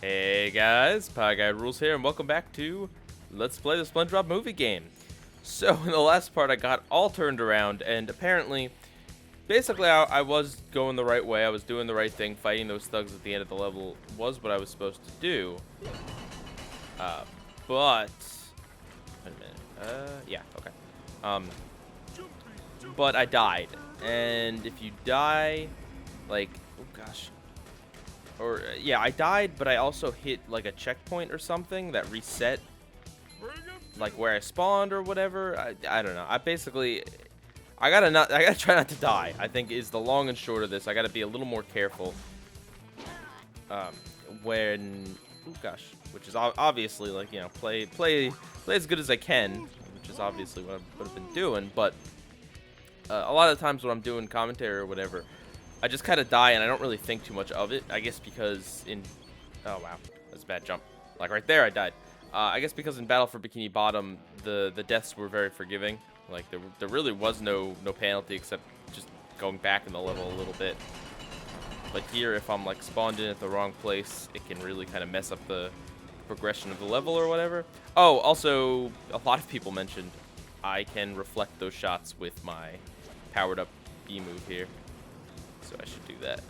Hey guys, Pieguy Rules here, and welcome back to Let's Play the SpongeBob movie game. So, in the last part, I got all turned around, and apparently, basically, I was going the right way. I was doing the right thing. Fighting those thugs at the end of the level was what I was supposed to do. But... Wait a minute. Yeah, okay. But I died. And if you die, like... Oh, gosh. Yeah, I died, but I also hit like a checkpoint or something that reset like where I spawned or whatever. I don't know. I gotta try not to die, I think, is the long and short of this. I gotta be a little more careful when which is obviously, like, you know, play as good as I can, which is obviously what I've been doing. But a lot of the times when I'm doing commentary or whatever, I just kind of die, and I don't really think too much of it. I guess because oh wow, that's a bad jump. Like right there, I died. I guess because in Battle for Bikini Bottom, the deaths were very forgiving. Like there really was no penalty except just going back in the level a little bit. But here, if I'm like spawned in at the wrong place, it can really kind of mess up the progression of the level or whatever. Oh, also, a lot of people mentioned I can reflect those shots with my powered up B move here. So I should do that.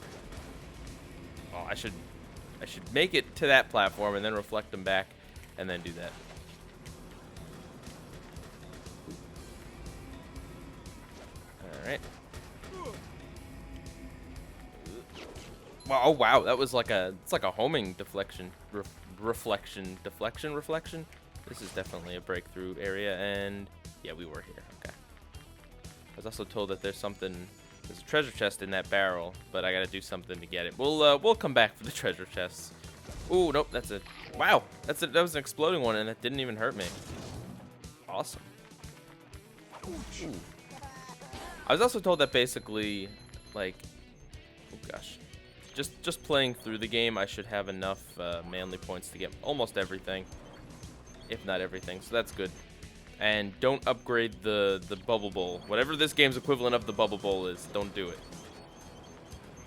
Well, I should make it to that platform and then reflect them back, and then do that. All right. Wow! Oh wow! That was like it's like a homing deflection, reflection. This is definitely a breakthrough area, and yeah, we were here. Okay. I was also told that there's a treasure chest in that barrel, but I gotta do something to get it. We'll come back for the treasure chests. Ooh, nope, wow, that was an exploding one, and it didn't even hurt me. Awesome. Ooh. I was also told that basically, like, oh gosh, just playing through the game, I should have enough manly points to get almost everything, if not everything. So that's good. And don't upgrade the bubble bowl. Whatever this game's equivalent of the bubble bowl is, don't do it.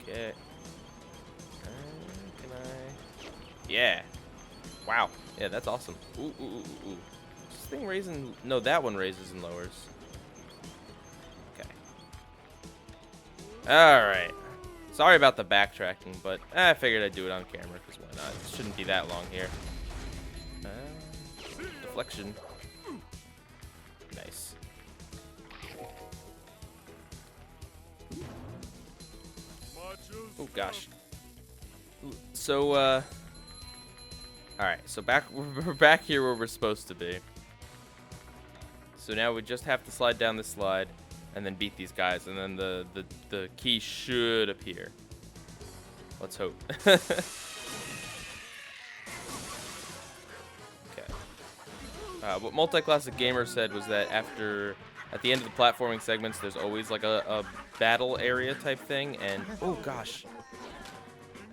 Okay. Can I? Yeah. Wow. Yeah, that's awesome. Ooh. Is this thing raising? No, that one raises and lowers. Okay. Alright. Sorry about the backtracking, but I figured I'd do it on camera, because why not? It shouldn't be that long here. Deflection. Nice. Oh gosh. So all right, so we're back here where we're supposed to be. So now we just have to slide down this slide and then beat these guys, and then the key should appear. Let's hope. What Multi-Classic Gamer said was that at the end of the platforming segments, there's always like a battle area type thing, and oh gosh,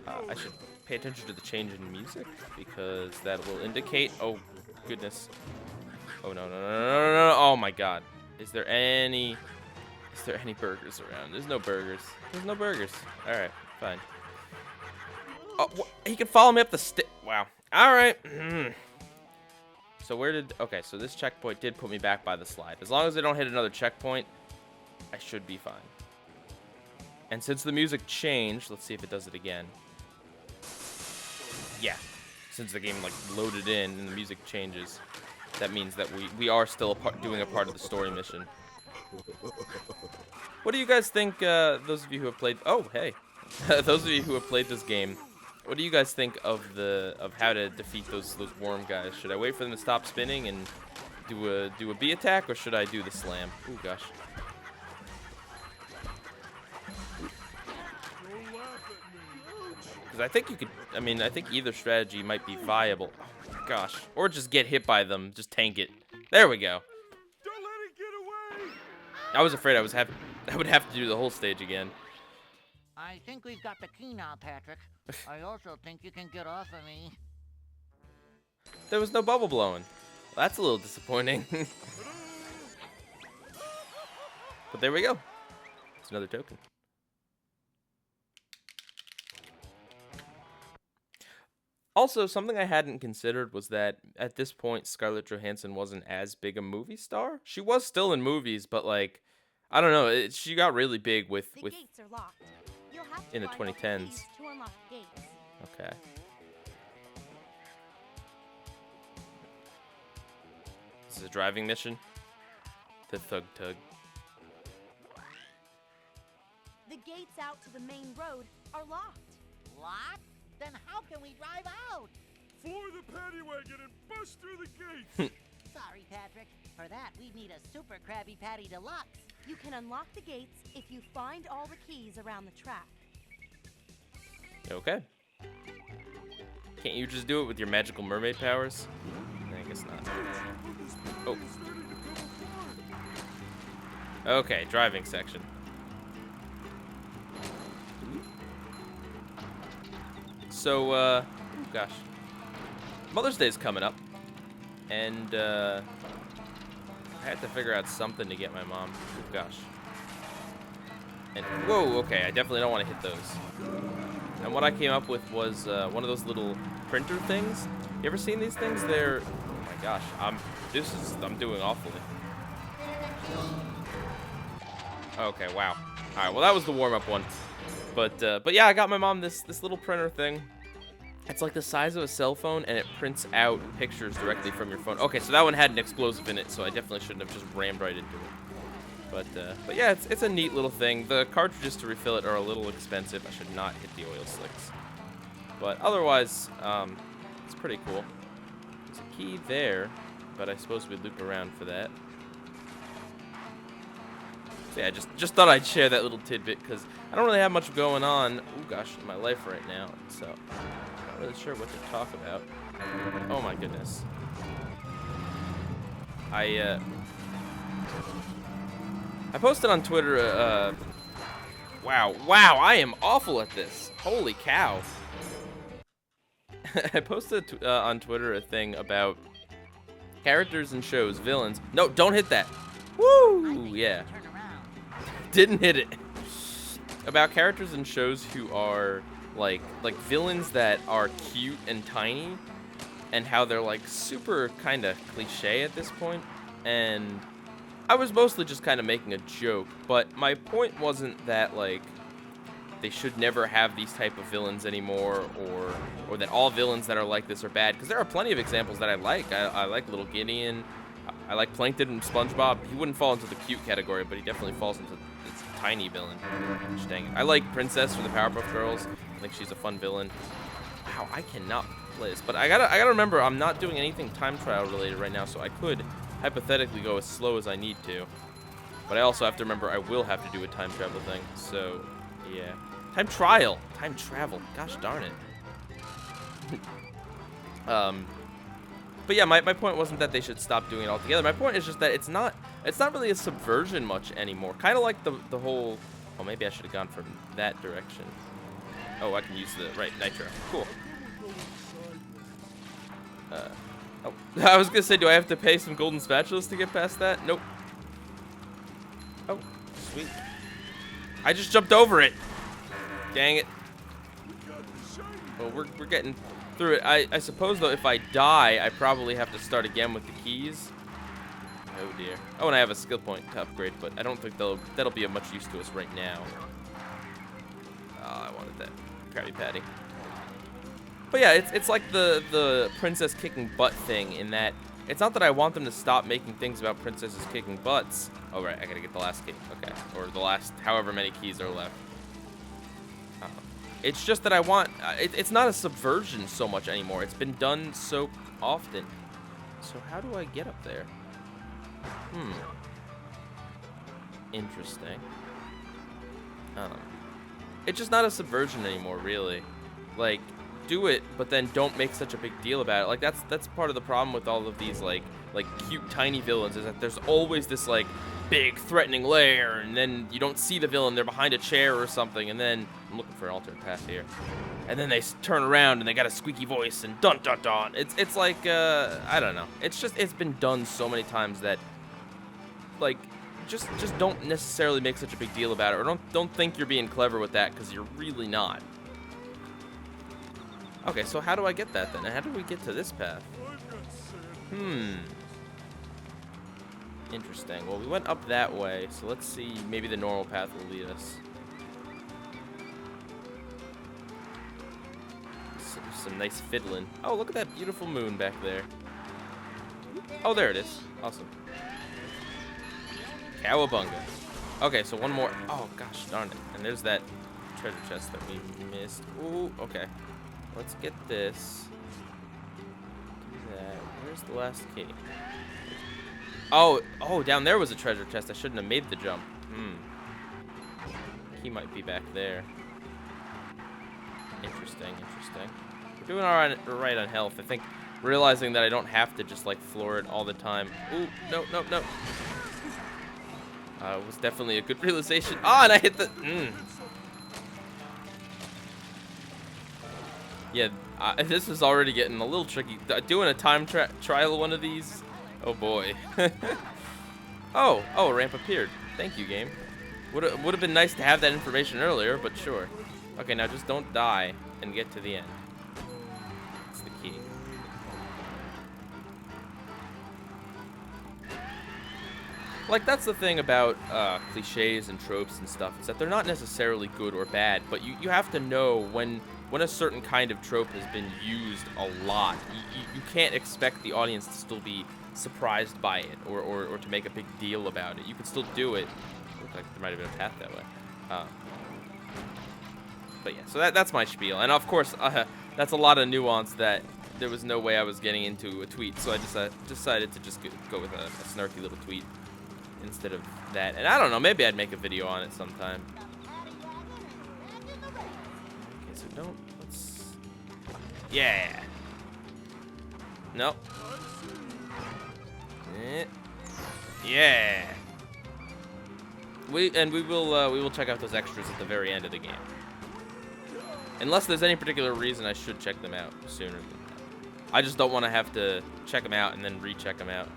I should pay attention to the change in music, because that will indicate. Oh goodness. Oh no, oh my god. Is there any burgers around? There's no burgers. All right, fine. Oh, he can follow me up the stick. Wow. All right. So okay, so this checkpoint did put me back by the slide. As long as I don't hit another checkpoint, I should be fine. And since the music changed, let's see if it does it again. Yeah, since the game like loaded in and the music changes, that means that we are still doing a part of the story mission. What do you guys think, those of you who have played... Oh, hey. Those of you who have played this game, what do you guys think of how to defeat those worm guys? Should I wait for them to stop spinning and do a B attack, or should I do the slam? Oh gosh. Because I think you could. I mean, I think either strategy might be viable. Oh my gosh. Or just get hit by them, just tank it. There we go. Don't let it get away. I was afraid I would have to do the whole stage again. I think we've got the key now, Patrick. I also think you can get off of me. There was no bubble blowing. Well, that's a little disappointing. But there we go. It's another token. Also, something I hadn't considered was that at this point, Scarlett Johansson wasn't as big a movie star. She was still in movies, but like, I don't know. She got really big with The gates are locked. You'll have to in the find all the 2010s. keys to unlock the gates. Okay. This is a driving mission. The Thug Tug. The gates out to the main road are locked. Locked? Then how can we drive out? Floor the paddy wagon and bust through the gates. Sorry, Patrick. For that, we need a Super Krabby Patty Deluxe. You can unlock the gates if you find all the keys around the track. Okay. Can't you just do it with your magical mermaid powers? I guess not. Oh. Okay, driving section. So, oh gosh. Mother's Day's coming up. And, I had to figure out something to get my mom. Oh gosh. And, whoa, okay, I definitely don't want to hit those. And what I came up with was one of those little printer things. You ever seen these things? They're, oh my gosh, I'm doing awfully. Okay, wow. All right, well that was the warm-up one. But yeah, I got my mom this little printer thing. It's like the size of a cell phone, and it prints out pictures directly from your phone. Okay, so that one had an explosive in it, so I definitely shouldn't have just rammed right into it. But yeah, it's a neat little thing. The cartridges to refill it are a little expensive. I should not hit the oil slicks. But otherwise, it's pretty cool. There's a key there, but I suppose we'd loop around for that. So yeah, just thought I'd share that little tidbit, because I don't really have much going on, oh gosh, in my life right now, so I'm not really sure what to talk about. Oh my goodness. I posted on Twitter, wow, I am awful at this. Holy cow. I posted on Twitter a thing about characters in shows, villains. No, don't hit that. Woo, yeah. Didn't hit it. About characters in shows who are like villains that are cute and tiny, and how they're like super kind of cliche at this point. And I was mostly just kind of making a joke, but my point wasn't that like they should never have these type of villains anymore, or that all villains that are like this are bad, because there are plenty of examples that I like. I like Little Gideon. I like Plankton and SpongeBob. He wouldn't fall into the cute category, but he definitely falls into this tiny villain. Gosh, dang it. I like Princess from the Powerpuff Girls. I think she's a fun villain. Wow, I cannot play this. But I gotta remember, I'm not doing anything time trial related right now, so I could hypothetically go as slow as I need to. But I also have to remember I will have to do a time travel thing. So, yeah. Time trial. Time travel. Gosh darn it. But yeah, my point wasn't that they should stop doing it altogether. My point is just that it's not really a subversion much anymore. Kind of like the whole, oh, maybe I should have gone from that direction. Oh, I can use the right nitro. Cool. Oh, I was gonna say, do I have to pay some golden spatulas to get past that? Nope. Oh, sweet. I just jumped over it. Dang it. Well, we're getting through it. I suppose, though, if I die, I probably have to start again with the keys. Oh, dear. Oh, and I have a skill point to upgrade, but I don't think that'll be of much use to us right now. Oh, I wanted that Krabby Patty. But yeah, it's like the princess kicking butt thing, in that it's not that I want them to stop making things about princesses kicking butts. Oh, right, I gotta get the last key. Okay, or the last however many keys are left. It's just that I want, it's not a subversion so much anymore. It's been done so often. So how do I get up there? Interesting. It's just not a subversion anymore, really. Like, do it, but then don't make such a big deal about it. Like, that's part of the problem with all of these, like cute tiny villains, is that there's always this, like, big threatening lair, and then you don't see the villain, they're behind a chair or something, and then I'm looking for an alternate path here, and then they turn around and they got a squeaky voice and dun dun dun. It's like I don't know, it's been done so many times that, like, just don't necessarily make such a big deal about it, or don't think you're being clever with that, because you're really not. Okay, so how do I get that then? How do we get to this path? Interesting. Well, we went up that way, so let's see. Maybe the normal path will lead us. Some nice fiddling. Oh, look at that beautiful moon back there. Oh, there it is. Awesome. Cowabunga. Okay, so one more. Oh, gosh darn it. And there's that treasure chest that we missed. Ooh, okay. Let's get this. Do that. Where's the last key? Oh, down there was a treasure chest. I shouldn't have made the jump. Key might be back there. Interesting. We're doing all right on health. I think realizing that I don't have to just like floor it all the time. Ooh, no. It was definitely a good realization. Ah, and I hit the. Yeah, this is already getting a little tricky. Doing a time trial one of these. Oh boy. Oh, a ramp appeared. Thank you, game. Would have been nice to have that information earlier, but sure. Okay, now just don't die and get to the end. That's the key. Like, that's the thing about cliches and tropes and stuff, is that they're not necessarily good or bad, but you have to know when a certain kind of trope has been used a lot. You can't expect the audience to still be surprised by it or to make a big deal about it. You can still do it. Looks like there might have been a path that way. But yeah, so that's my spiel. And of course, that's a lot of nuance that there was no way I was getting into a tweet, so I decided to just go with a snarky little tweet instead of that. And I don't know, maybe I'd make a video on it sometime. Okay, so let's... Yeah! Nope. Yeah! We will check out those extras at the very end of the game. Unless there's any particular reason I should check them out sooner than that. I just don't want to have to check them out and then recheck them out.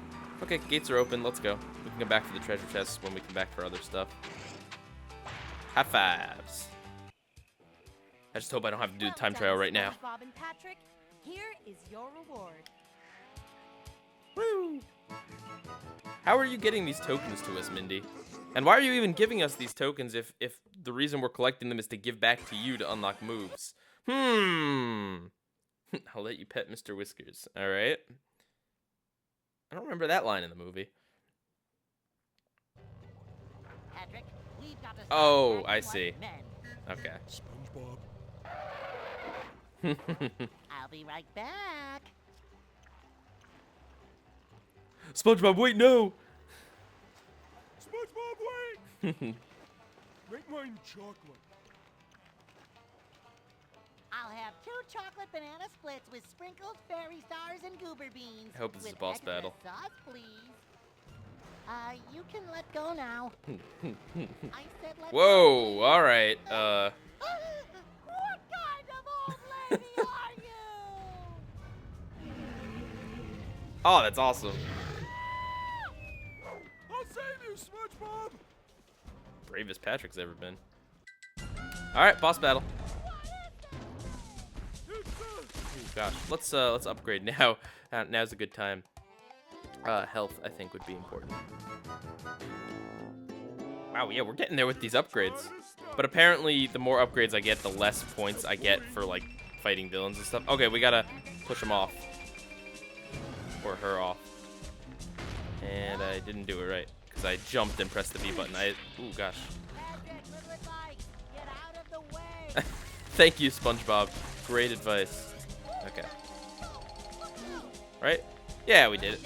Okay, gates are open. Let's go. We can come back for the treasure chests when we come back for other stuff. High fives. I just hope I don't have to do the time trial right now. SpongeBob and Patrick, here is your reward. Woo! How are you getting these tokens to us, Mindy? And why are you even giving us these tokens if the reason we're collecting them is to give back to you to unlock moves? I'll let you pet Mr. Whiskers, alright? I don't remember that line in the movie. Patrick, we've got to start Oh, acting I like see. men. Okay. SpongeBob. I'll be right back. SpongeBob, wait, no! SpongeBob, wait! Make mine chocolate. I'll have 2 chocolate banana splits with sprinkled fairy stars and goober beans. I hope this is a with boss extra battle. Sauce, please. You can let go now. I said let Whoa, go. alright, What kind of old lady are you? Oh, that's awesome. I'll save you, SpongeBob! Bravest Patrick's ever been. Alright, boss battle. Ooh, gosh, let's upgrade now. Now's a good time. Health, I think, would be important. Wow, yeah, we're getting there with these upgrades. But apparently, the more upgrades I get, the less points I get for, like, fighting villains and stuff. Okay, we gotta push him off. Or her off. And I didn't do it right, because I jumped and pressed the B button. Ooh, gosh. Patrick, little advice. Get out of the way. Thank you, SpongeBob. Great advice. Okay. Right? Yeah, we did it.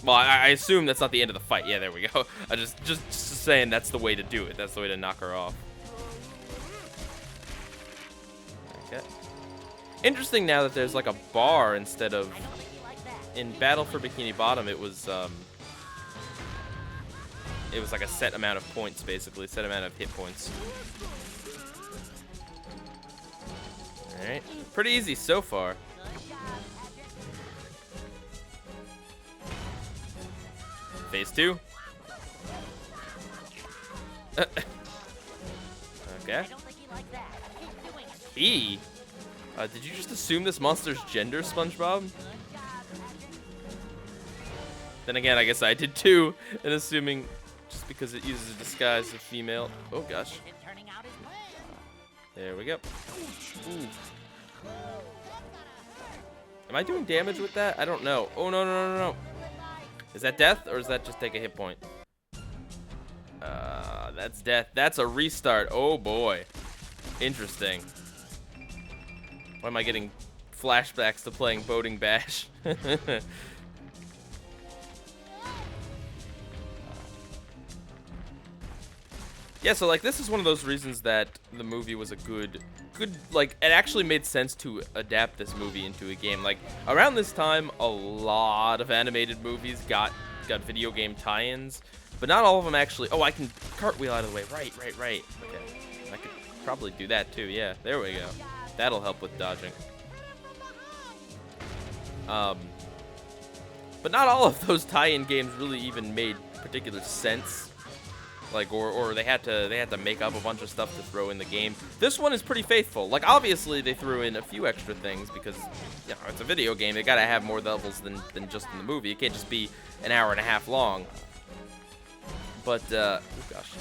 Well, I assume that's not the end of the fight. Yeah, there we go. I just saying that's the way to do it. That's the way to knock her off. Okay. Interesting now that there's like a bar instead of... In Battle for Bikini Bottom, it was like a set amount of points, basically. Set amount of hit points. Alright. Pretty easy so far. Phase 2. Okay. I don't think he likes that. Keep doing it. E. Did you just assume this monster's gender, SpongeBob? Then again, I guess I did too, in assuming just because it uses a disguise of female. Oh gosh. There we go. Ooh. Am I doing damage with that? I don't know. Oh no, no, no, no. Is that death or is that just take a hit point? That's death. That's a restart. Oh boy. Interesting. Why am I getting flashbacks to playing Boating Bash? Yeah, so like this is one of those reasons that the movie was a good like it actually made sense to adapt this movie into a game. Like around this time, a lot of animated movies got video game tie-ins, but not all of them actually. Oh, I can cartwheel out of the way. Right. Okay, I could probably do that too. Yeah, there we go. That'll help with dodging. But not all of those tie-in games really even made particular sense. Like, or they had to make up a bunch of stuff to throw in the game. This one is pretty faithful. Like, obviously they threw in a few extra things because, you know, it's a video game. They gotta have more levels than just in the movie. It can't just be an hour and a half long. But, oh gosh.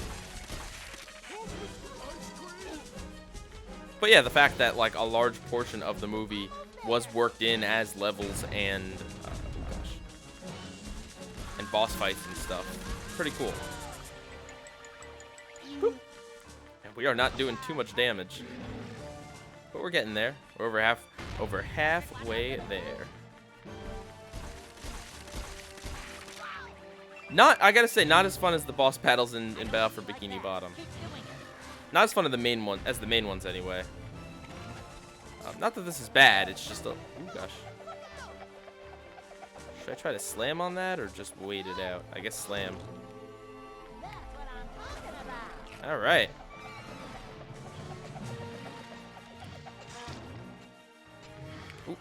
But yeah, the fact that like a large portion of the movie was worked in as levels and, oh gosh, and boss fights and stuff. Pretty cool. And we are not doing too much damage, but we're getting there. We're over halfway there. I gotta say, not as fun as the boss battles in Battle for Bikini Bottom. Not as fun as the main ones anyway. Not that this is bad. It's just a. Oh gosh. Should I try to slam on that or just wait it out? I guess slam. All right. Ooh.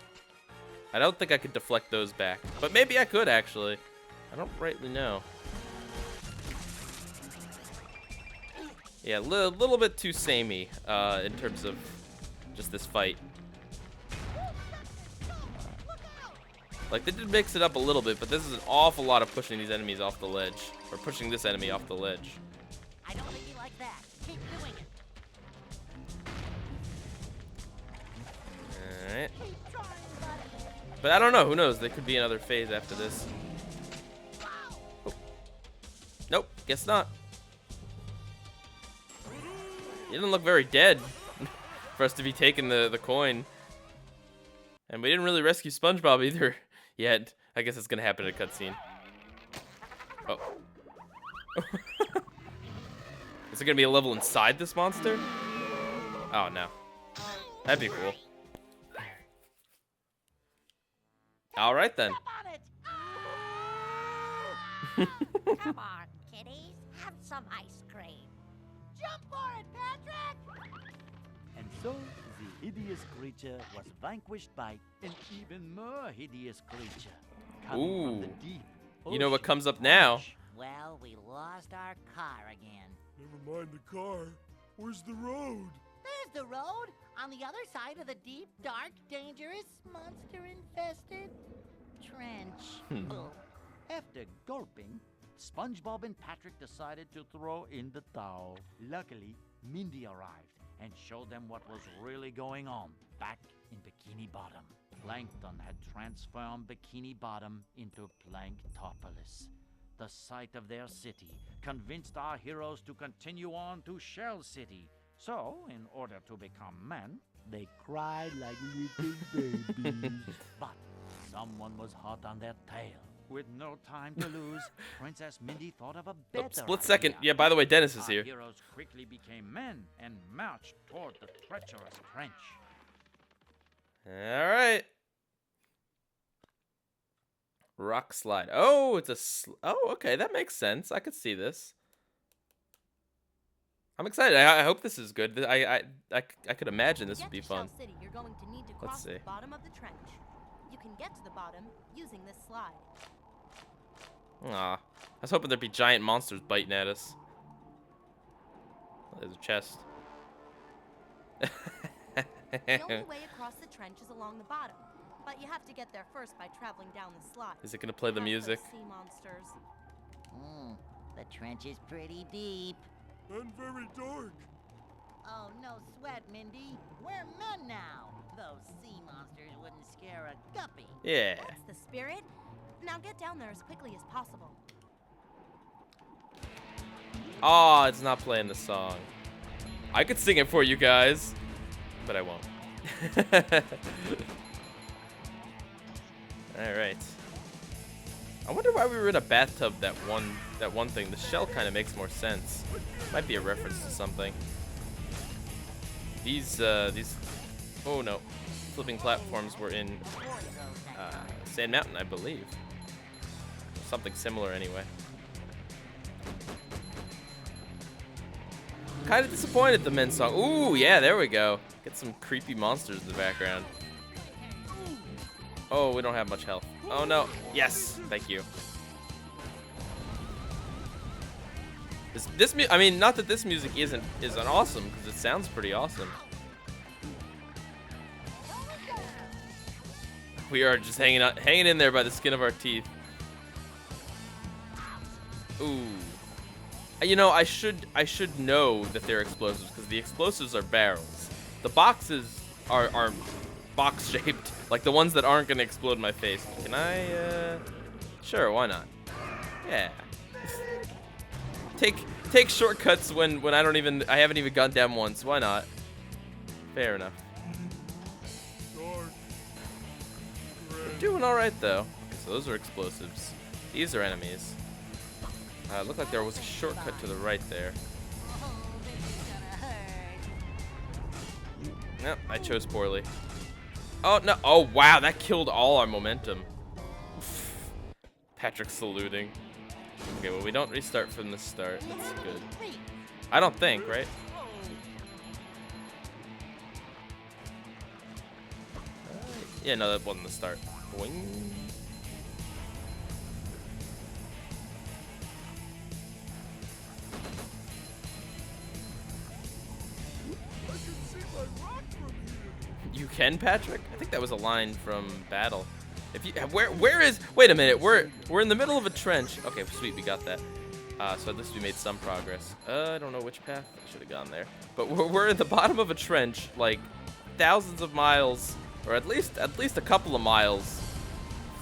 I don't think I could deflect those back, but maybe I could actually. I don't rightly know. Yeah, a little bit too samey in terms of just this fight. Like, they did mix it up a little bit, but this is an awful lot of pushing these enemies off the ledge, or pushing this enemy off the ledge. I don't think you like that. Keep doing it. Alright. But I don't know. Who knows? There could be another phase after this. Oh. Nope. Guess not. He didn't look very dead for us to be taking the coin. And we didn't really rescue SpongeBob either yet. I guess it's going to happen in a cutscene. Oh. Is it going to be a level inside this monster? Oh, no. That'd be cool. All right, then. Come on, kiddies. Have some ice cream. Jump for it, Patrick! And so, the hideous creature was vanquished by an even more hideous creature. Coming from the deep You know what ocean comes up now? Well, we lost our car again. Never mind the car. Where's the road? There's the road on the other side of the deep, dark, dangerous, monster-infested trench. After gulping, SpongeBob and Patrick decided to throw in the towel. Luckily, Mindy arrived and showed them what was really going on back in Bikini Bottom. Plankton had transformed Bikini Bottom into Planktopolis. The sight of their city convinced our heroes to continue on to Shell City. So, in order to become men, they cried like little babies. But someone was hot on their tail. With no time to lose, Princess Mindy thought of a better Split second. idea. Yeah, by the way, Dennis is Our here. heroes quickly became men and marched toward the treacherous trench. All right. Rock slide. Oh, it's a. Oh, okay, that makes sense. I could see this. I'm excited. I hope this is good. I could imagine this would be fun. To City, you're going to need to Let's cross see. the bottom of the trench. You can get to the bottom using this slide. Aw, I was hoping there'd be giant monsters biting at us. There's a chest. The only way across across the trenches along the bottom. But you have to get there first by traveling down the slide. Is it gonna play the music? Sea monsters. The trench is pretty deep. And very dark. Oh, no sweat, Mindy. We're men now. Those sea monsters wouldn't scare a guppy. Yeah. That's the spirit. Now get down there as quickly as possible. Oh, it's not playing the song. I could sing it for you guys, but I won't. All right. I wonder why we were in a bathtub. That one thing. The shell kind of makes more sense. Might be a reference to something. These oh no, flipping platforms were in Sand Mountain, I believe. Something similar, anyway. Kind of disappointed the men's song. Ooh, yeah, there we go. Get some creepy monsters in the background. Oh, we don't have much health. Oh no. Yes, thank you. I mean, not that this music isn't awesome, because it sounds pretty awesome. We are just hanging in there by the skin of our teeth. Ooh. You know, I should know that they're explosives, because the explosives are barrels. The boxes are box shaped, like the ones that aren't gonna explode in my face. Can I? Sure, why not? Yeah. Take shortcuts when I haven't even gone down once. Why not? Fair enough. Dark. We're doing all right though. Okay, so those are explosives. These are enemies. Looked like there was a shortcut to the right there. Oh, this is gonna hurt. Nope, I chose poorly. Oh no! Oh wow, that killed all our momentum. Patrick saluting. Okay, well we don't restart from the start. That's good. I don't think, right? Yeah, no, that wasn't the start. Boing. I can see my rock from here. You can, Patrick? I think that was a line from Battle. If you where is? Wait a minute. We're in the middle of a trench. Okay, sweet, we got that. So at least we made some progress. I don't know which path. I should have gone there. But we're in the bottom of a trench, like thousands of miles, or at least a couple of miles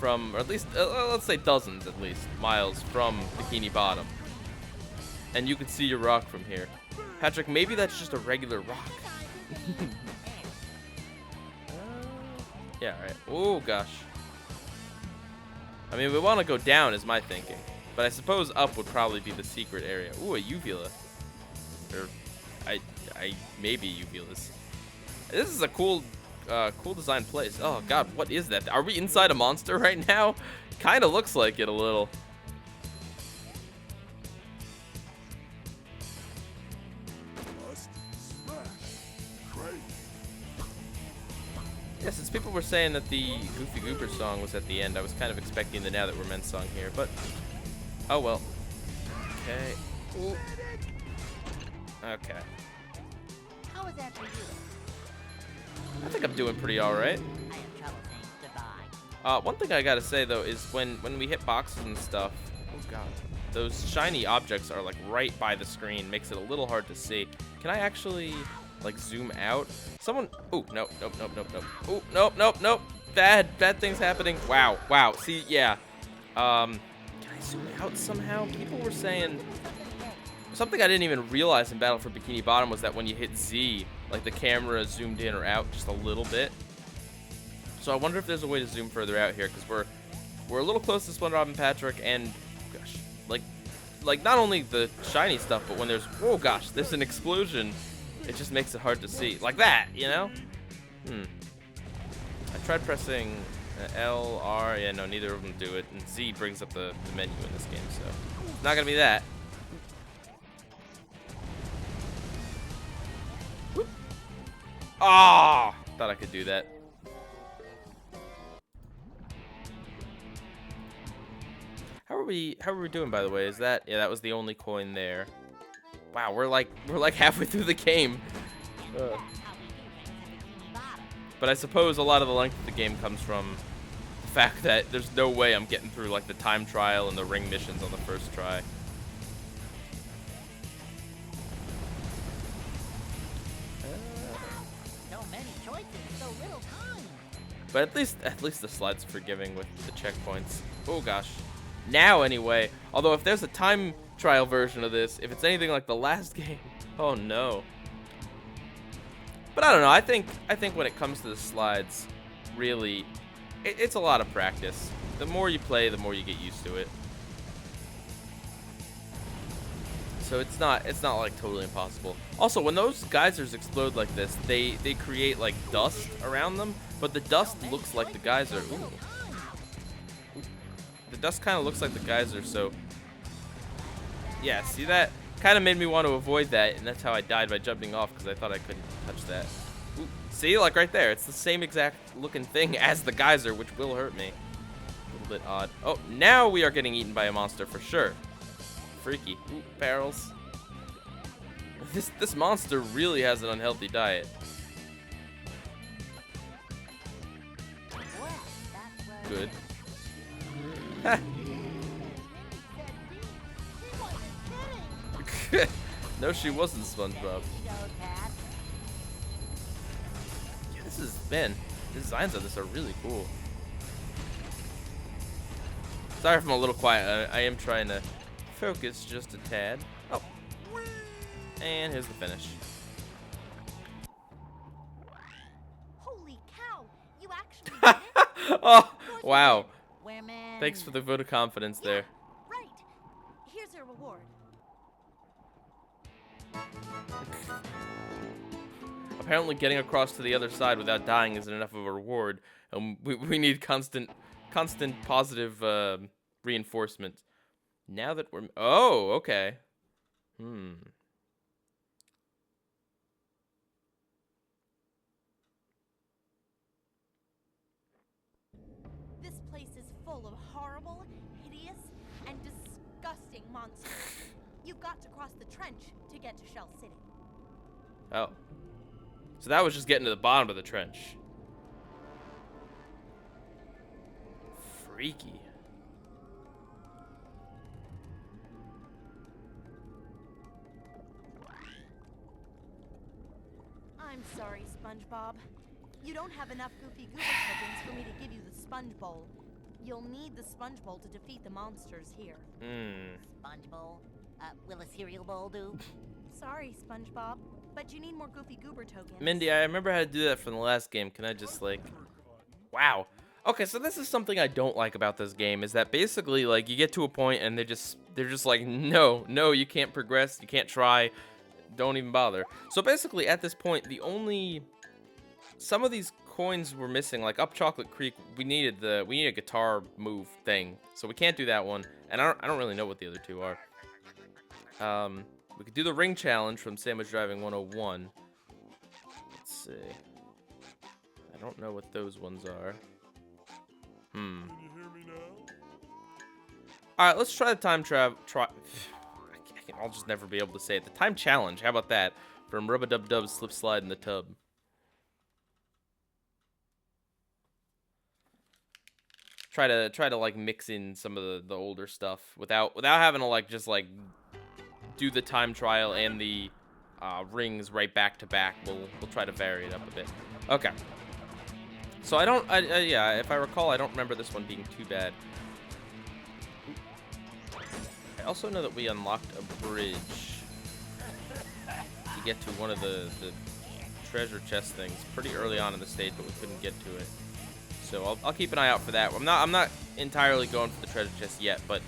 from, or at least let's say dozens at least miles from Bikini Bottom. And you can see your rock from here. Patrick, maybe that's just a regular rock. Yeah, all right. Oh gosh. I mean, we want to go down is my thinking. But I suppose up would probably be the secret area. Ooh, a uvula. Or, I maybe uvulas. This is a cool design place. Oh god, what is that? Are we inside a monster right now? Kind of looks like it a little. Must smash. Great. Yeah, since people were saying that the Goofy Goober song was at the end, I was kind of expecting the Now That We're Men song here, but oh well. Okay. Ooh. Okay. How is that for you? I think I'm doing pretty all right. I have trouble saying goodbye. One thing I gotta say though is when we hit boxes and stuff, oh god, those shiny objects are like right by the screen, makes it a little hard to see. Can I actually like zoom out? Someone, oh nope. Oh nope. Bad things happening. Wow. See, yeah. Can I zoom out somehow? People were saying something I didn't even realize in Battle for Bikini Bottom was that when you hit Z, like the camera zoomed in or out just a little bit. So I wonder if there's a way to zoom further out here, because we're a little close to SpongeBob and Patrick, and gosh, like not only the shiny stuff, but when there's there's an explosion, it just makes it hard to see, like that, you know. I tried pressing L, R, yeah, no, neither of them do it, and Z brings up the menu in this game, so it's not gonna be that. Ah, thought I could do that. How are we doing, by the way? Is that, yeah, that was the only coin there. Wow, we're like halfway through the game. That's how we do things in Bikini Bottom. But I suppose a lot of the length of the game comes from the fact that there's no way I'm getting through like the time trial and the ring missions on the first try. So many choices, so little time. But at least the slide's forgiving with the checkpoints. Oh gosh. Now anyway. Although if there's a time trial version of this, if it's anything like the last game, oh no. But I don't know. I think when it comes to the slides, really, it's a lot of practice. The more you play, the more you get used to it. So it's not like totally impossible. Also, when those geysers explode like this, they create like dust around them, but the dust looks like the geyser. Ooh. The dust kind of looks like the geyser, so yeah, see that? Kind of made me want to avoid that, and that's how I died by jumping off, because I thought I couldn't touch that. Ooh. See, like right there, it's the same exact looking thing as the geyser, which will hurt me. A little bit odd. Oh, now we are getting eaten by a monster for sure. Freaky. Ooh, barrels. This monster really has an unhealthy diet. Good. No, she wasn't, SpongeBob. Yeah, this is, man, the designs of this are really cool. Sorry if I'm a little quiet. I am trying to focus just a tad. Oh. And here's the finish. Holy cow! You actually did it? Oh, wow. Women. Thanks for the vote of confidence there. Right. Here's your reward. Apparently getting across to the other side without dying isn't enough of a reward. We need constant positive reinforcement. Now that we're... Oh, okay. This place is full of horrible, hideous, and disgusting monsters. You've got to cross the trench to get to Shell City. Oh. So that was just getting to the bottom of the trench. Freaky. I'm sorry, SpongeBob. You don't have enough Goofy Goober tokens for me to give you the Sponge Bowl. You'll need the Sponge Bowl to defeat the monsters here. Sponge bowl. Will a cereal bowl do? Sorry, SpongeBob, but you need more Goofy Goober tokens. Mindy, I remember how to do that from the last game. Can I just, like... Wow. Okay, so this is something I don't like about this game, is that basically, like, you get to a point and they're just like, no, you can't progress, you can't try, don't even bother. So basically, at this point, some of these coins were missing, like up Chocolate Creek, we need a guitar move thing, so we can't do that one, and I don't really know what the other two are. We could do the ring challenge from Sandwich Driving 101. Let's see. I don't know what those ones are. Can you hear me now? Alright, let's try the time I'll just never be able to say it. The time challenge, how about that? From Rub-a-Dub-Dub's Slip Slide in the Tub. Try to like mix in some of the older stuff without having to like just like do the time trial and the rings right back to back. We'll try to vary it up a bit. Okay. So yeah, if I recall, I don't remember this one being too bad. I also know that we unlocked a bridge to get to one of the treasure chest things pretty early on in the stage, but we couldn't get to it. So I'll keep an eye out for that. I'm not entirely going for the treasure chest yet, but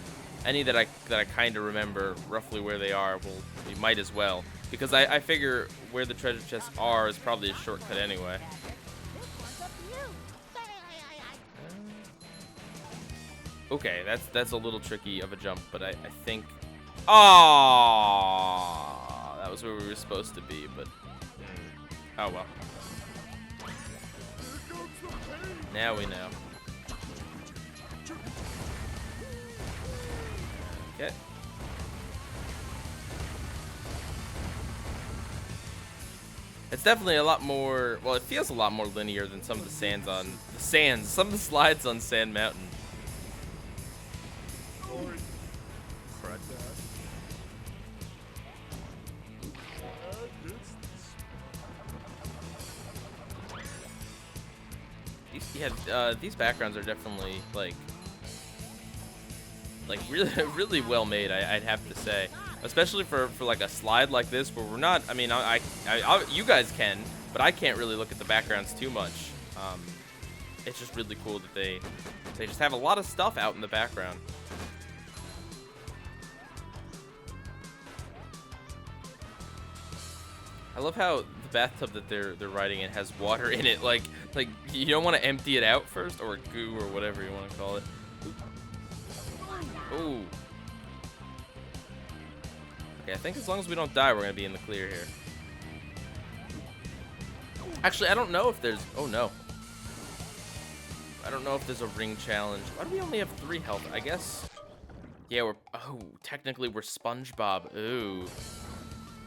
any that I kind of remember roughly where they are, we might as well, because I figure where the treasure chests are is probably a shortcut anyway. Okay, that's a little tricky of a jump, but I think... Oh, that was where we were supposed to be, but... Oh, well. Now we know. Okay. It's definitely a lot more, well, it feels a lot more linear than some of the some of the slides on Sand Mountain. Sorry. Crack that. And it's These backgrounds are definitely like really really well made. I'd have to say, especially for like a slide like this where we're not. I mean, you guys can, but I can't really look at the backgrounds too much. It's just really cool that they just have a lot of stuff out in the background. I love how the bathtub that they're riding in has water in it. Like you don't want to empty it out first, or goo, or whatever you want to call it. Ooh. Okay, I think as long as we don't die, we're gonna be in the clear here. Actually, I don't know if there's. Oh no. I don't know if there's a ring challenge. Why do we only have 3 health? I guess. Yeah, we're. Oh, technically we're SpongeBob. Ooh.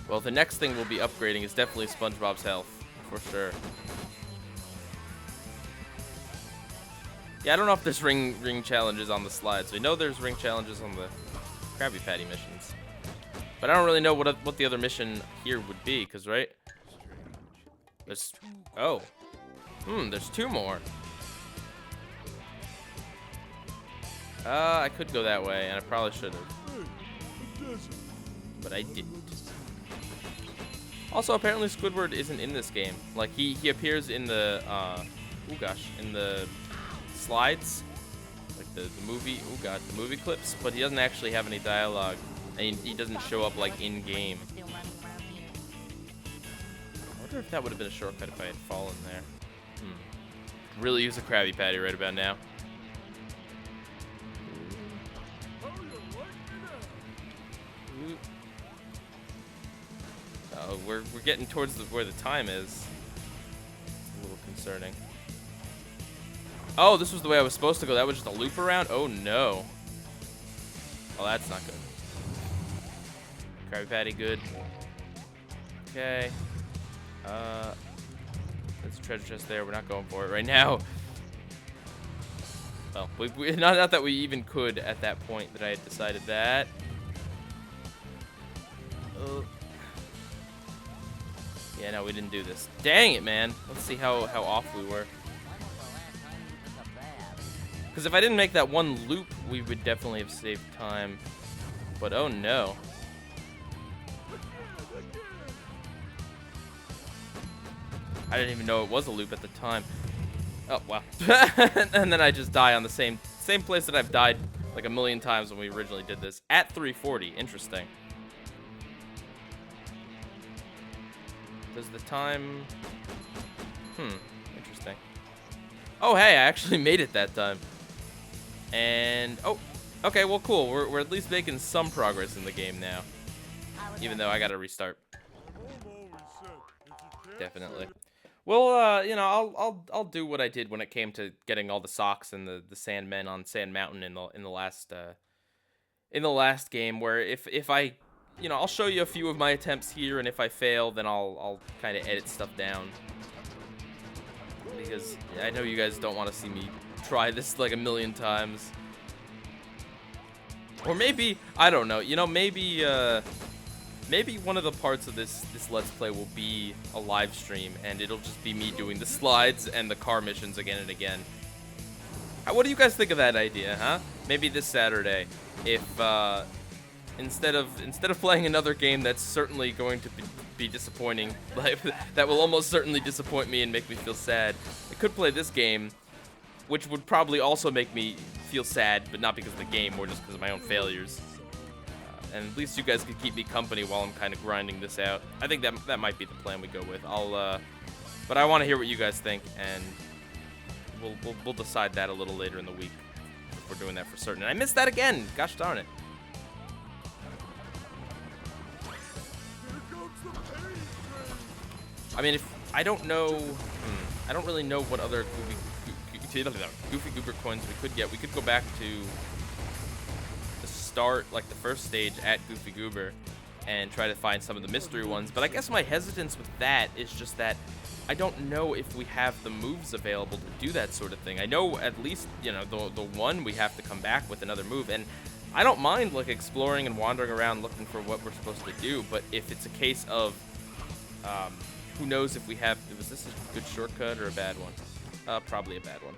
Well, the next thing we'll be upgrading is definitely SpongeBob's health, for sure. Yeah, I don't know if there's ring challenges on the slides. We know there's ring challenges on the Krabby Patty missions, but I don't really know what the other mission here would be, cause right? There's there's 2 more. I could go that way, and I probably should have, but I didn't. Also, apparently Squidward isn't in this game. Like he appears in the in the slides, like the movie the movie clips, but he doesn't actually have any dialogue, and he doesn't show up like in game. I wonder if that would have been a shortcut if I had fallen there. Really use a Krabby Patty right about now. Oh, we're getting towards where the time is. It's a little concerning. Oh, this was the way I was supposed to go. That was just a loop around? Oh, no. Oh, that's not good. Krabby Patty, good. Okay. There's a treasure chest there. We're not going for it right now. Well, not that we even could at that point that I had decided that. Yeah, no, we didn't do this. Dang it, man. Let's see how off we were. Because if I didn't make that one loop, we would definitely have saved time. But oh no. I didn't even know it was a loop at the time. Oh, wow. And then I just die on the same place that I've died like a million times when we originally did this. At 340. Interesting. Does the time... Interesting. Oh, hey, I actually made it that time. And... Oh, okay, well, cool. We're at least making some progress in the game now. Even though I gotta restart. Definitely. Well, you know, I'll do what I did when it came to getting all the socks and the Sandmen on Sand Mountain in the last game, where if I... You know, I'll show you a few of my attempts here, and if I fail, then I'll kind of edit stuff down. Because I know you guys don't want to see me try this like a million times. Or maybe, I don't know, you know, maybe one of the parts of this Let's Play will be a live stream, and it'll just be me doing the slides and the car missions again and again. What do you guys think of that idea, huh? Maybe this Saturday, if, instead of playing another game that's certainly going to be disappointing, like that will almost certainly disappoint me and make me feel sad, I could play this game, which would probably also make me feel sad, but not because of the game, more just because of my own failures. And at least you guys could keep me company while I'm kind of grinding this out. I think that might be the plan we go with. But I want to hear what you guys think, and we'll decide that a little later in the week if we're doing that for certain. And I missed that again. Gosh darn it. I mean, if I don't know, I don't really know what other Goofy Goober coins we could get. We could go back to the start, like the first stage at Goofy Goober, and try to find some of the mystery ones. But I guess my hesitance with that is just that I don't know if we have the moves available to do that sort of thing. I know at least, you know, the one we have to come back with another move, and I don't mind like exploring and wandering around looking for what we're supposed to do, but if it's a case of who knows if we have, was this a good shortcut or a bad one? Probably a bad one.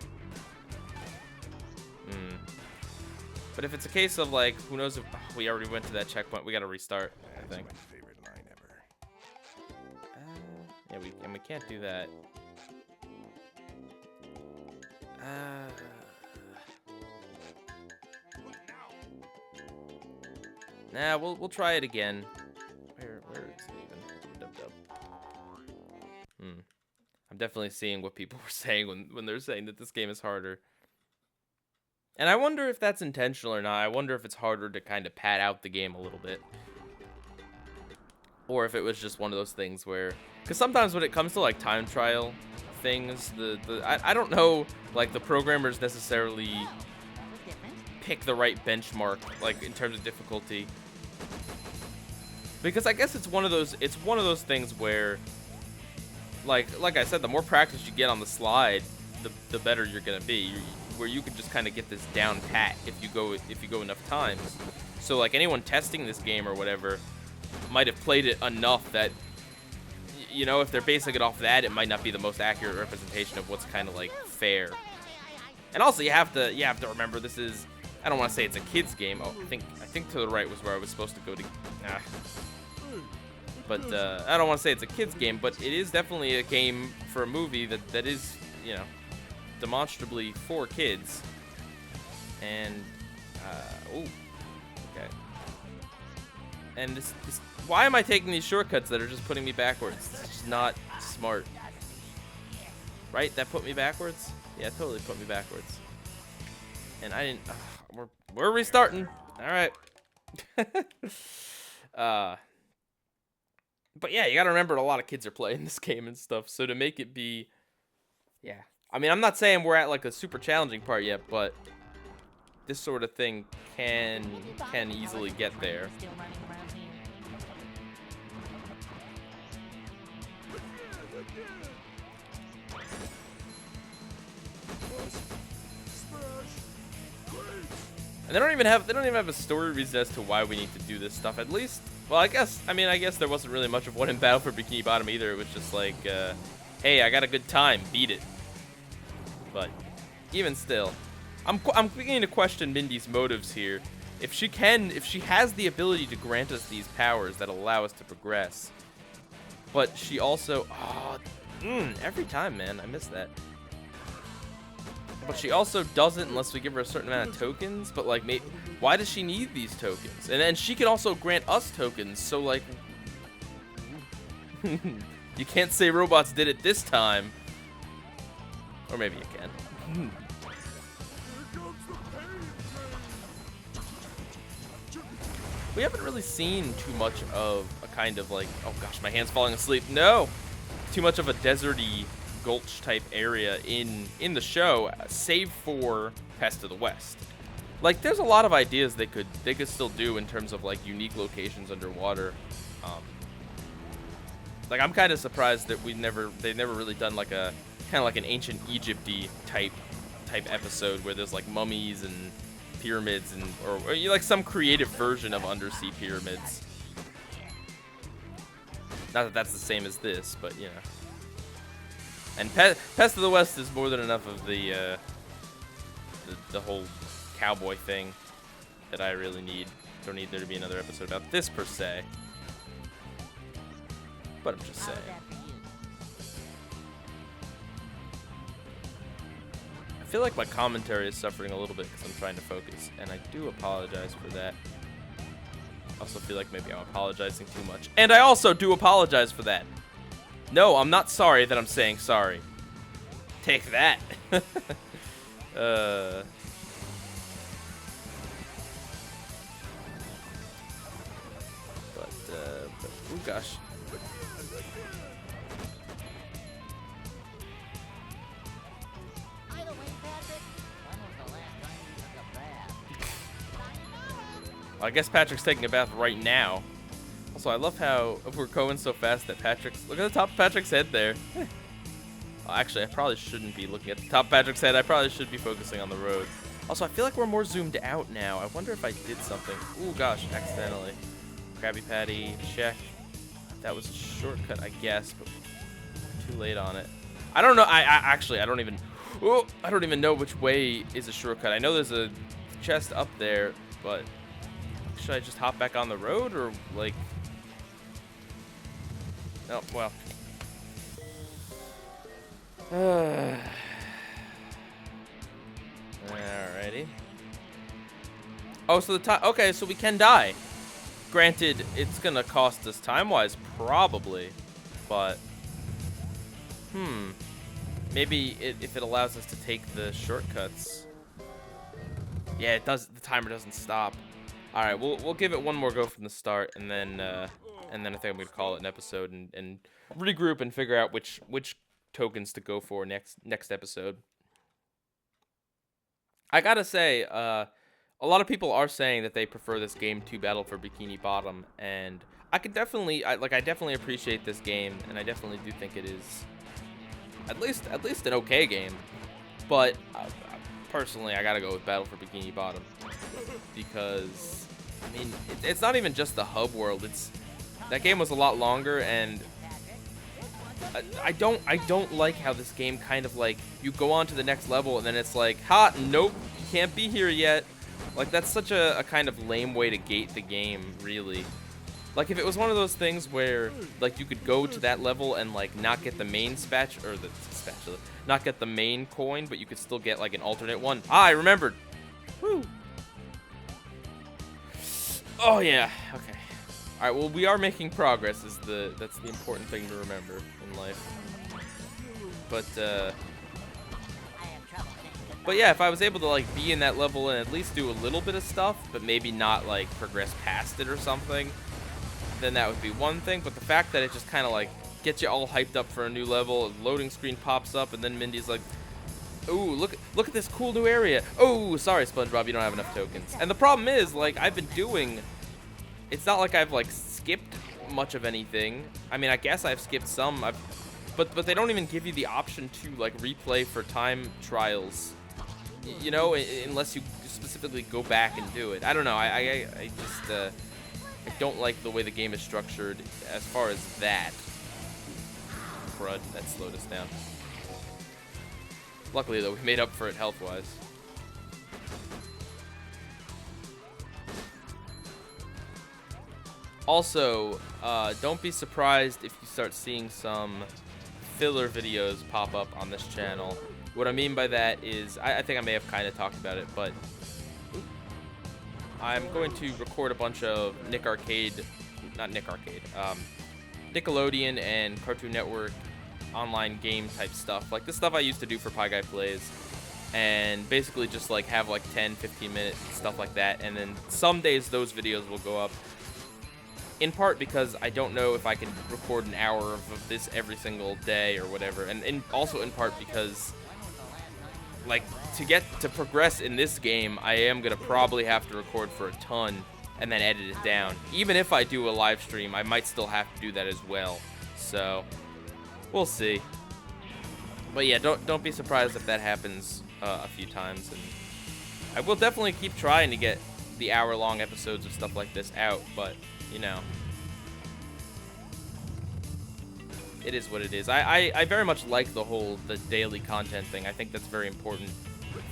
But if it's a case of like, who knows if we already went to that checkpoint, we gotta restart, I think. That's my favorite line ever. Yeah, we can't do that. Nah, we'll try it again. Where is it even? Dub. I'm definitely seeing what people were saying when they're saying that this game is harder. And I wonder if that's intentional or not. I wonder if it's harder to kind of pad out the game a little bit. Or if it was just one of those things where... Because sometimes when it comes to, like, time trial things, I don't know, like, the programmers necessarily pick the right benchmark, like, in terms of difficulty. Because I guess it's one of those things where, like I said, the more practice you get on the slide, the better you're gonna be. Where you can just kind of get this down pat if you go enough times. So like anyone testing this game or whatever might have played it enough that, you know, if they're basing it off that, it might not be the most accurate representation of what's kind of like fair. And also you have to remember this is, I don't want to say it's a kid's game. Oh, I think to the right was where I was supposed to go to. But I don't want to say it's a kid's game, but it is definitely a game for a movie that is, you know, demonstrably for kids. And okay. And this why am I taking these shortcuts that are just putting me backwards? It's just not smart. Right? That put me backwards? Yeah, it totally put me backwards. And I didn't we're restarting. All right. But yeah, you got to remember a lot of kids are playing this game and stuff. So to make it be, yeah. I mean, I'm not saying we're at like a super challenging part yet, but this sort of thing can easily get there. And they don't even have a story reason as to why we need to do this stuff. At least, well, I guess there wasn't really much of one in Battle for Bikini Bottom either. It was just like, hey, I got a good time, beat it. But even still, I'm beginning to question Mindy's motives here. If she has the ability to grant us these powers that allow us to progress, but she also, every time, man, I miss that. But she also doesn't unless we give her a certain amount of tokens. But like, why does she need these tokens? And then she can also grant us tokens. So like, you can't say robots did it this time. Or maybe you can. We haven't really seen too much of a kind of like, oh gosh, my hand's falling asleep. No, too much of a deserty gulch type area in the show, save for Pest of the West. Like, there's a lot of ideas they could still do in terms of like unique locations underwater. Like, I'm kind of surprised that they've never really done like a kind of like an ancient Egypt-y type episode where there's like mummies and pyramids and or like some creative version of undersea pyramids. Not that that's the same as this, but you know. And Pest of the West is more than enough of the whole cowboy thing that I really need. Don't need there to be another episode about this per se. But I'm just saying. I feel like my commentary is suffering a little bit because I'm trying to focus, and I do apologize for that. I also feel like maybe I'm apologizing too much, and I also do apologize for that. No, I'm not sorry that I'm saying sorry. Take that. But oh gosh. By the way, Patrick, when was the last time you took a bath? Well, I guess Patrick's taking a bath right now. Also, Also, I love how we're going so fast that Patrick's... Look at the top of Patrick's head there. Actually, I probably shouldn't be looking at the top of Patrick's head. I probably should be focusing on the road. Also, I feel like we're more zoomed out now. I wonder if I did something. Ooh, gosh, accidentally. Krabby Patty, check. That was a shortcut, I guess, but too late on it. I don't know. I don't even... Oh, I don't even know which way is a shortcut. I know there's a chest up there, but should I just hop back on the road or like? Oh well. Alrighty. Oh, so the time. Okay, so we can die. Granted, it's gonna cost us time-wise, probably, but maybe if it allows us to take the shortcuts. Yeah, it does. The timer doesn't stop. All right, we'll give it one more go from the start, and then I think I'm gonna call it an episode and regroup and figure out which tokens to go for next episode. I gotta say, a lot of people are saying that they prefer this game to Battle for Bikini Bottom, and I definitely appreciate this game, and I definitely do think it is at least an okay game. But personally, I gotta go with Battle for Bikini Bottom because I mean it's not even just the hub world. That game was a lot longer, and I don't like how this game kind of like you go on to the next level and then it's like, ha, nope, you can't be here yet. Like that's such a kind of lame way to gate the game, really. Like if it was one of those things where like you could go to that level and like not get the main spatula, not get the main coin, but you could still get like an alternate one. Ah, I remembered. Woo. Oh yeah. Okay. All right. Well, we are making progress. That's the important thing to remember in life. But yeah, if I was able to like be in that level and at least do a little bit of stuff, but maybe not like progress past it or something, then that would be one thing. But the fact that it just kind of like gets you all hyped up for a new level, a loading screen pops up, and then Mindy's like, "Ooh, look at this cool new area. Oh, sorry, SpongeBob, you don't have enough tokens." And the problem is, like, I've been doing. It's not like I've like skipped much of anything. I mean, I guess I've skipped some. But they don't even give you the option to like replay for time trials. You know, unless you specifically go back and do it. I don't know. I just I don't like the way the game is structured as far as that. Crud, that slowed us down. Luckily, though, we made up for it health-wise. Also, don't be surprised if you start seeing some filler videos pop up on this channel. What I mean by that is, I think I may have kind of talked about it, but I'm going to record a bunch of Nickelodeon and Cartoon Network online game type stuff. Like the stuff I used to do for Pieguy Plays. And basically just like have like 10-15 minute stuff like that. And then some days those videos will go up. In part because I don't know if I can record an hour of this every single day or whatever. And also in part because like to progress in this game, I am gonna probably have to record for a ton and then edit it down. Even if I do a live stream, I might still have to do that as well. So we'll see. But yeah, don't be surprised if that happens a few times. And I will definitely keep trying to get the hour-long episodes of stuff like this out. But you know, it is what it is. I very much like the daily content thing. I think that's very important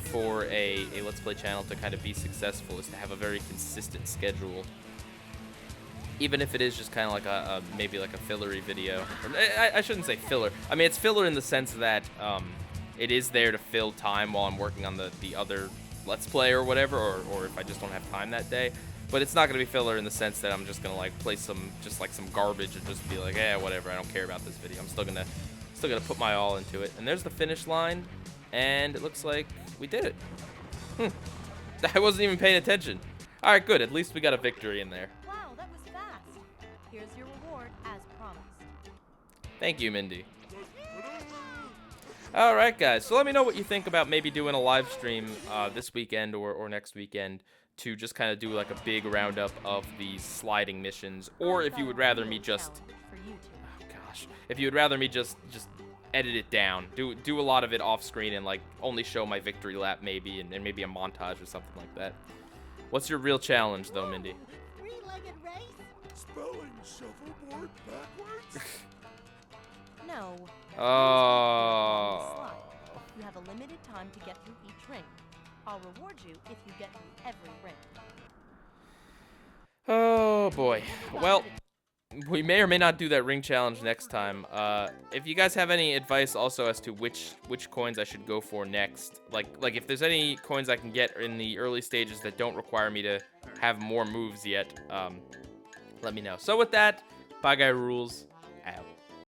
for a Let's Play channel to kind of be successful, is to have a very consistent schedule. Even if it is just kind of like maybe like a fillery video. I shouldn't say filler. I mean, it's filler in the sense that it is there to fill time while I'm working on the other Let's Play or whatever, or if I just don't have time that day. But it's not going to be filler in the sense that I'm just going to like play some garbage and just be like, eh, whatever, I don't care about this video. I'm still going to put my all into it. And there's the finish line, and it looks like we did it. I wasn't even paying attention. All right, good. At least we got a victory in there. Wow, that was fast. Here's your reward as promised. Thank you, Mindy. All right, guys. So let me know what you think about maybe doing a live stream this weekend or next weekend. to just kind of do like a big roundup of these sliding missions, or if you would rather me just, For you two. oh gosh, if you would rather me just edit it down, do a lot of it off screen and like only show my victory lap maybe, and maybe a montage or something like that. What's your real challenge though, Mindy? Three-legged race? Spelling shuffleboard backwards? No. Oh. You have a limited time to get through each ring. I'll reward you if you get through every ring. Oh boy. Well, we may or may not do that ring challenge next time. If you guys have any advice also as to which coins I should go for next, like if there's any coins I can get in the early stages that don't require me to have more moves yet, let me know. So with that, Pieguy rules out.